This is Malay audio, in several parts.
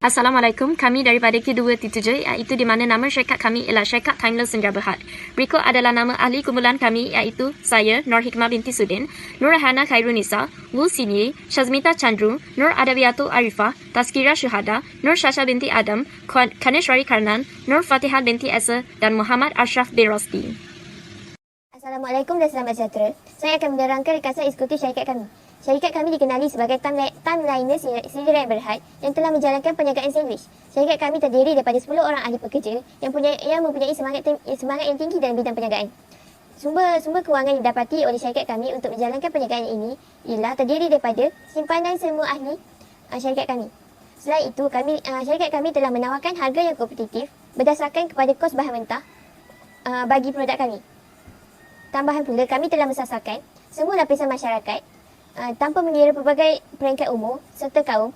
Assalamualaikum, kami daripada K2T7 iaitu di mana nama syarikat kami ialah Syarikat Timeless Senja Berhad. Berikut adalah nama ahli kumpulan kami iaitu saya, Nur Hikmah binti Sudin, Nur Rehana Khairunisa, Wu Sinyi, Shazmita Chandru, Nur Adawiyatul Arifah, Tazkira Syuhada, Nur Shasha binti Adam, Kaneshwari Karnan, Nur Fatihah binti Esa dan Muhammad Ashraf bin Rosdi. Assalamualaikum dan selamat sejahtera. Saya akan menerangkan ringkasan eksekutif syarikat kami. Syarikat kami dikenali sebagai Timeliner Senja Berhad yang telah menjalankan perniagaan sandwich. Syarikat kami terdiri daripada 10 orang ahli pekerja yang mempunyai semangat yang tinggi dalam bidang perniagaan. Sumber kewangan yang didapati oleh syarikat kami untuk menjalankan perniagaan ini ialah terdiri daripada simpanan semua ahli syarikat kami. Selain itu, syarikat kami telah menawarkan harga yang kompetitif berdasarkan kepada kos bahan mentah bagi produk kami. Tambahan pula, kami telah mensasarkan semua lapisan masyarakat tanpa mengira pelbagai peringkat umur serta kaum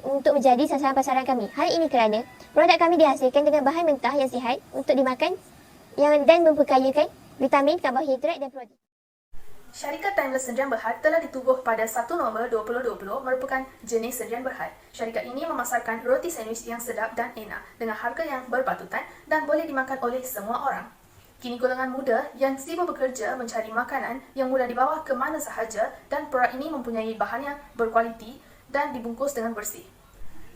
untuk menjadi sasaran pasaran kami. Hal ini kerana produk kami dihasilkan dengan bahan mentah yang sihat untuk dimakan dan memperkayakan vitamin, karbohidrat dan protein. Syarikat Timeless Senja Berhad telah ditubuh pada 1 November 2020 merupakan jenis Senja Berhad. Syarikat ini memasarkan roti sandwich yang sedap dan enak dengan harga yang berpatutan dan boleh dimakan oleh semua orang. Kini golongan muda yang sibuk bekerja mencari makanan yang mudah dibawa ke mana sahaja dan produk ini mempunyai bahan yang berkualiti dan dibungkus dengan bersih.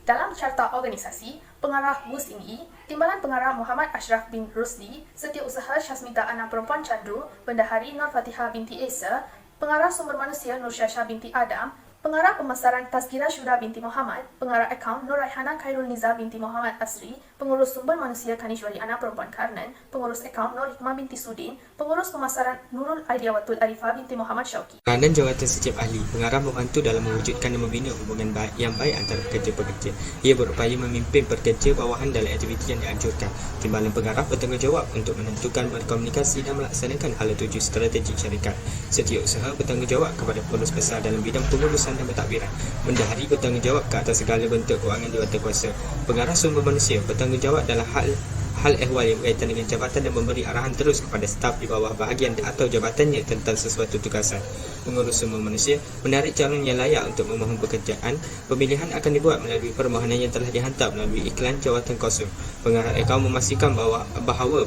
Dalam carta organisasi, pengarah Wu Sinyi, Timbalan Pengarah Muhammad Ashraf bin Rosdi, Setiausaha Shazmita Anak Perempuan Chandru, Bendahari Nur Fatihah binti Esa, Pengarah Sumber Manusia Nur Shasha binti Adam, Pengarah Pemasaran Tazkira Syuhada binti Muhammad, Pengarah Akaun Nur Rehana Khairunisa binti Muhammad Asri, Pengurus Sumber Manusia Kaneshwari Anak Perempuan Karnan, Pengurus Akaun Nur Hikmah binti Sudin, Pengurus Pemasaran Nurul Aidiawatul Arifah binti Muhammad Syauqi. Peranan jawatan setiap ahli, pengarah membantu dalam mewujudkan dan membina hubungan yang baik antara pekerja-pekerja. Ia berupaya memimpin pekerja bawahan dalam aktiviti yang dianjurkan. Timbalan pengarah bertanggungjawab untuk menentukan, berkomunikasi dan melaksanakan hala tuju strategik syarikat. Setiausaha bertanggungjawab kepada pengurus besar dalam bidang pengurusan dan pentadbiran. Bendahari bertanggungjawab ke atas segala bentuk kewangan jawatankuasa. Pengarah sumber manusia bertanggungjawab dalam hal ehwal yang berkaitan dengan jabatan dan memberi arahan terus kepada staf di bawah bahagian atau jabatannya tentang sesuatu tugasan. Pengurus sumber manusia menarik calon yang layak untuk memohon pekerjaan. Pemilihan akan dibuat melalui permohonan yang telah dihantar melalui iklan jawatan kosong. Pengarah akaun memastikan bahawa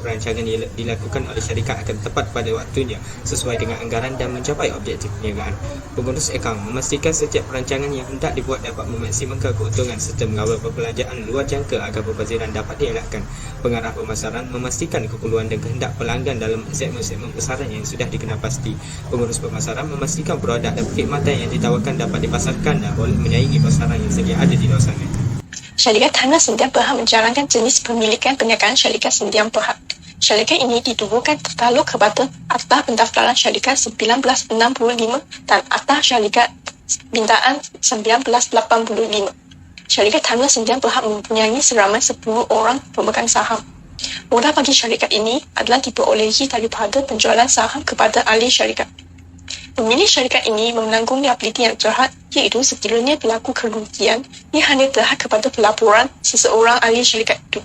perancangan yang dilakukan oleh syarikat akan tepat pada waktunya sesuai dengan anggaran dan mencapai objektif perniagaan. Pengurus akaun memastikan setiap perancangan yang hendak dibuat dapat memaksimumkan keuntungan serta mengawal perbelanjaan luar jangka agar pembaziran dapat dielakkan. Pengarah pemasaran memastikan keperluan dan kehendak pelanggan dalam segmen-segmen pasaran yang sudah dikenal pasti. Pengurus pemasaran memastikan produk dan perkhidmatan yang ditawarkan dapat dipasarkan dan boleh menyaingi pasaran yang sedia ada di luar sana. Syarikat Timeless Senja Berhad menjalankan jenis pemilikan perniagaan Syarikat Senja Berhad. Syarikat ini ditubuhkan tertaluk kepada Akta Pendaftaran Syarikat 1965 dan Akta Syarikat Bintaan 1985. Syarikat Timeless Senja Berhad mempunyai seramai 10 orang pemegang saham. Modal bagi syarikat ini adalah diperolehi daripada penjualan saham kepada ahli syarikat. Pemilik syarikat ini menanggung liabiliti yang terhad, iaitu sekiranya berlaku kerugian ia hanya terhad kepada pelaporan seseorang ahli syarikat itu.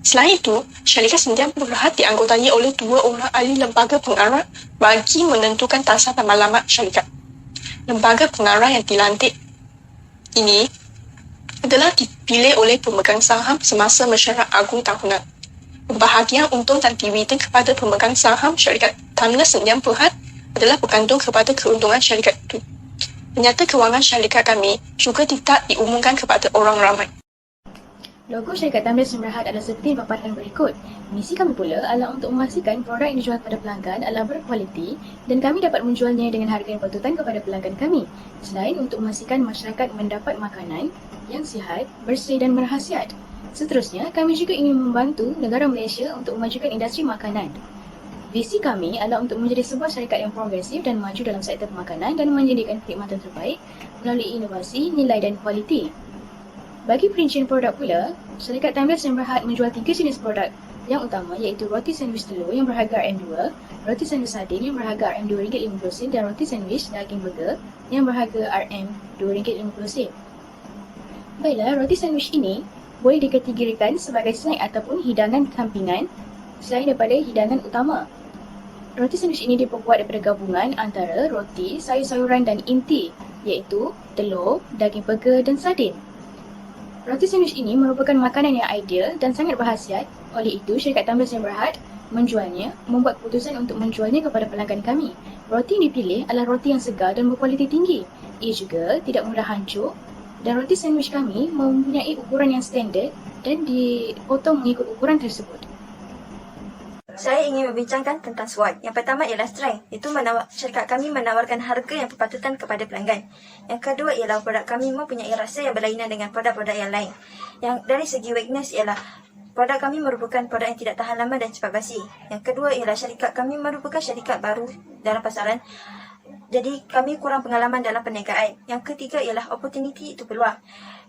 Selain itu, Syarikat Senja Berhad dianggotai oleh 2 orang ahli lembaga pengarah bagi menentukan taksar dan maklumat syarikat. Lembaga pengarah yang dilantik ini adalah dipilih oleh pemegang saham semasa mesyuarat agung tahunan. Pembahagian untung dan dividen kepada pemegang saham syarikat Timeless Senja Berhad adalah bergantung kepada keuntungan syarikat itu. Penyata kewangan syarikat kami juga tidak diumumkan kepada orang ramai. Logo syarikat Timeless Senja Berhad adalah seperti paparan berikut. Misi kami pula adalah untuk memastikan produk yang dijual kepada pelanggan adalah berkualiti dan kami dapat menjualnya dengan harga yang patutkan kepada pelanggan kami. Selain untuk memastikan masyarakat mendapat makanan yang sihat, bersih dan berkhasiat. Seterusnya, kami juga ingin membantu negara Malaysia untuk memajukan industri makanan. Visi kami adalah untuk menjadi sebuah syarikat yang progresif dan maju dalam sektor makanan dan menjadikan perkhidmatan terbaik melalui inovasi, nilai dan kualiti. Bagi perincian produk pula, syarikat Timeless Senja Berhad menjual 3 jenis produk yang utama iaitu roti sandwich telur yang berharga RM2, roti sandwich sardin yang berharga RM2.50 dan roti sandwich daging burger yang berharga RM2.50. Baiklah, roti sandwich ini boleh dikategorikan sebagai snack ataupun hidangan sampingan selain daripada hidangan utama. Roti sandwich ini diperbuat daripada gabungan antara roti, sayur-sayuran dan inti iaitu telur, daging burger dan sardin. Roti sandwich ini merupakan makanan yang ideal dan sangat berkhasiat. Oleh itu, syarikat Tumbler Sdn Bhd membuat keputusan untuk menjualnya kepada pelanggan kami. Roti yang dipilih adalah roti yang segar dan berkualiti tinggi. Ia juga tidak mudah hancur dan roti sandwich kami mempunyai ukuran yang standard dan dipotong mengikut ukuran tersebut. Saya ingin membincangkan tentang SWOT. Yang pertama ialah strength. Itu syarikat kami menawarkan harga yang berpatutan kepada pelanggan. Yang kedua ialah produk kami mempunyai rasa yang berlainan dengan produk-produk yang lain. Yang dari segi weakness ialah produk kami merupakan produk yang tidak tahan lama dan cepat basi. Yang kedua ialah syarikat kami merupakan syarikat baru dalam pasaran. Jadi kami kurang pengalaman dalam perniagaan. Yang ketiga ialah opportunity, itu peluang.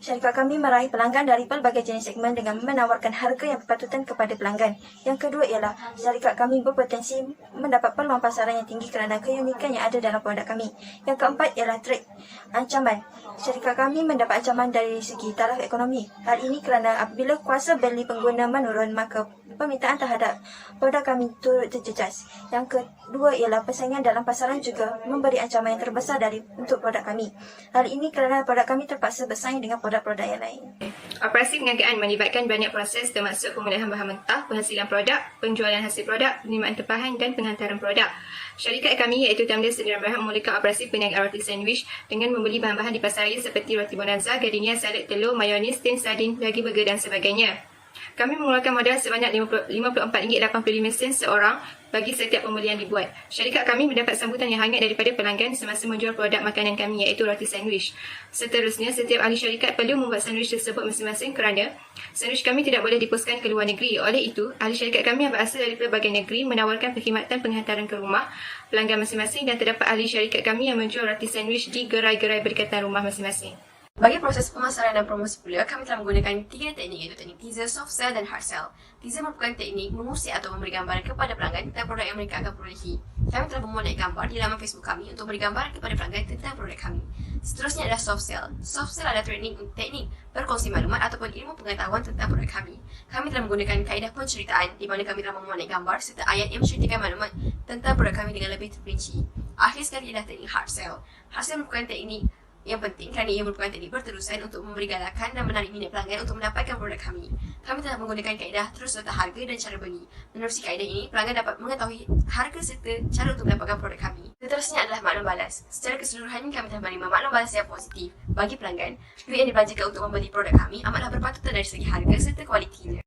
Syarikat kami meraih pelanggan dari pelbagai jenis segmen dengan menawarkan harga yang berpatutan kepada pelanggan. Yang kedua ialah syarikat kami berpotensi mendapat peluang pasaran yang tinggi kerana keunikan yang ada dalam produk kami. Yang keempat ialah threat, ancaman. Syarikat kami mendapat ancaman dari segi taraf ekonomi. Hal ini kerana apabila kuasa beli pengguna menurun, maka permintaan terhadap produk kami turut terjejas. Yang kedua ialah persaingan dalam pasaran juga memberi ancaman yang terbesar untuk produk kami. Hal ini kerana produk kami terpaksa bersaing dengan produk-produk yang lain. Operasi perniagaan melibatkan banyak proses termasuk pemulihan bahan mentah, penghasilan produk, penjualan hasil produk, penerimaan tempahan dan penghantaran produk. Syarikat kami iaitu Tumbler Sdn Bhd memulakan operasi perniagaan roti sandwich dengan membeli bahan-bahan di pasaran seperti roti bonanza, gardenia, salad, telur, mayonis, tin, sardin, daging burger dan sebagainya. Kami mengeluarkan modal sebanyak RM54.85 seorang bagi setiap pembelian dibuat. Syarikat kami mendapat sambutan yang hangat daripada pelanggan semasa menjual produk makanan kami iaitu roti sandwich. Seterusnya, setiap ahli syarikat perlu membuat sandwich tersebut masing-masing kerana sandwich kami tidak boleh dipuskan ke luar negeri. Oleh itu, ahli syarikat kami yang berasal dari pelbagai negeri menawarkan perkhidmatan penghantaran ke rumah pelanggan masing-masing dan terdapat ahli syarikat kami yang menjual roti sandwich di gerai-gerai berdekatan rumah masing-masing. Bagi proses pemasaran dan promosi pula, kami telah menggunakan 3 teknik, iaitu teknik teaser, soft sell dan hard sell. Teaser merupakan teknik mengusik atau memberi gambaran kepada pelanggan tentang produk yang mereka akan perolehi. Kami telah memuat naik gambar di laman Facebook kami untuk beri gambaran kepada pelanggan tentang produk kami. Seterusnya adalah soft sell. Soft sell adalah teknik berkongsi maklumat ataupun ilmu pengetahuan tentang produk kami. Kami telah menggunakan kaedah penceritaan di mana kami telah memuat naik gambar serta ayat yang menceritakan maklumat tentang produk kami dengan lebih terperinci. Akhir sekali adalah teknik hard sell. Hard sell merupakan teknik yang penting kerana ia merupakan teknik berterusan untuk memberi galakan dan menarik minat pelanggan untuk mendapatkan produk kami. Kami telah menggunakan kaedah terus serta harga dan cara beli. Menerusi kaedah ini, pelanggan dapat mengetahui harga serta cara untuk mendapatkan produk kami. Seterusnya adalah maklum balas. Secara keseluruhan, kami telah menerima maklum balas yang positif bagi pelanggan. Duit yang dibelanjakan untuk membeli produk kami amatlah berpatutan dari segi harga serta kualitinya.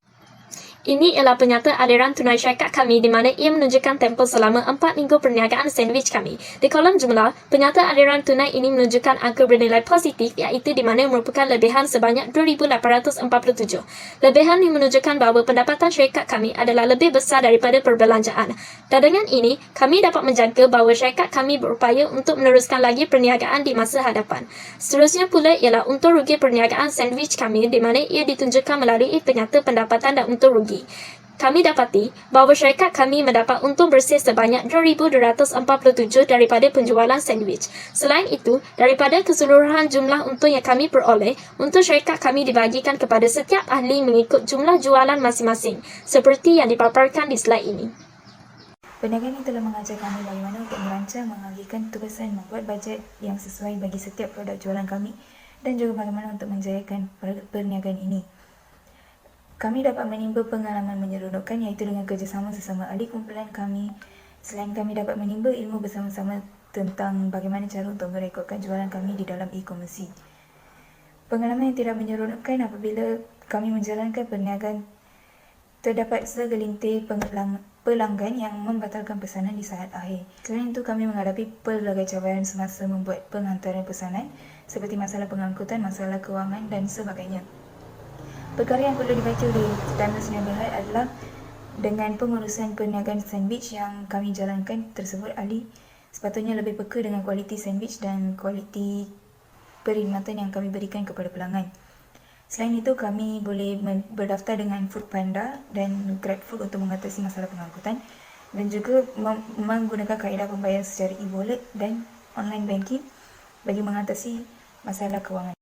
Ini ialah penyata aliran tunai syarikat kami di mana ia menunjukkan tempoh selama 4 minggu perniagaan sandwich kami. Di kolom jumlah, penyata aliran tunai ini menunjukkan angka bernilai positif iaitu di mana merupakan lebihan sebanyak 2,847. Lebihan ini menunjukkan bahawa pendapatan syarikat kami adalah lebih besar daripada perbelanjaan. Dan dengan ini, kami dapat menjangka bahawa syarikat kami berupaya untuk meneruskan lagi perniagaan di masa hadapan. Seterusnya pula ialah untung rugi perniagaan sandwich kami di mana ia ditunjukkan melalui penyata pendapatan dan untung rugi. Kami dapati bahawa syarikat kami mendapat untung bersih sebanyak 2,247 daripada penjualan sandwich. Selain itu, daripada keseluruhan jumlah untung yang kami peroleh, untung syarikat kami dibahagikan kepada setiap ahli mengikut jumlah jualan masing-masing, seperti yang dipaparkan di slide ini. Perniagaan ini telah mengajar kami bagaimana untuk merancang, mengagikan tugasan, membuat bajet yang sesuai bagi setiap produk jualan kami dan juga bagaimana untuk menjayakan perniagaan ini. Kami dapat menimba pengalaman menyeronokkan iaitu dengan kerjasama sesama ahli kumpulan kami. Selain kami dapat menimba ilmu bersama-sama tentang bagaimana cara untuk merekodkan jualan kami di dalam e-komersi. Pengalaman yang tidak menyeronokkan apabila kami menjalankan perniagaan, terdapat segelintir pelanggan yang membatalkan pesanan di saat akhir. Selain itu, kami menghadapi pelbagai cabaran semasa membuat penghantaran pesanan seperti masalah pengangkutan, masalah kewangan dan sebagainya. Perkara yang perlu dibaca oleh Tumbler Sdn Bhd adalah dengan pengurusan perniagaan sandwich yang kami jalankan tersebut, ahli sepatutnya lebih peka dengan kualiti sandwich dan kualiti perkhidmatan yang kami berikan kepada pelanggan. Selain itu, kami boleh berdaftar dengan Foodpanda dan GrabFood untuk mengatasi masalah pengangkutan dan juga menggunakan kaedah pembayaran secara e-wallet dan online banking bagi mengatasi masalah kewangan.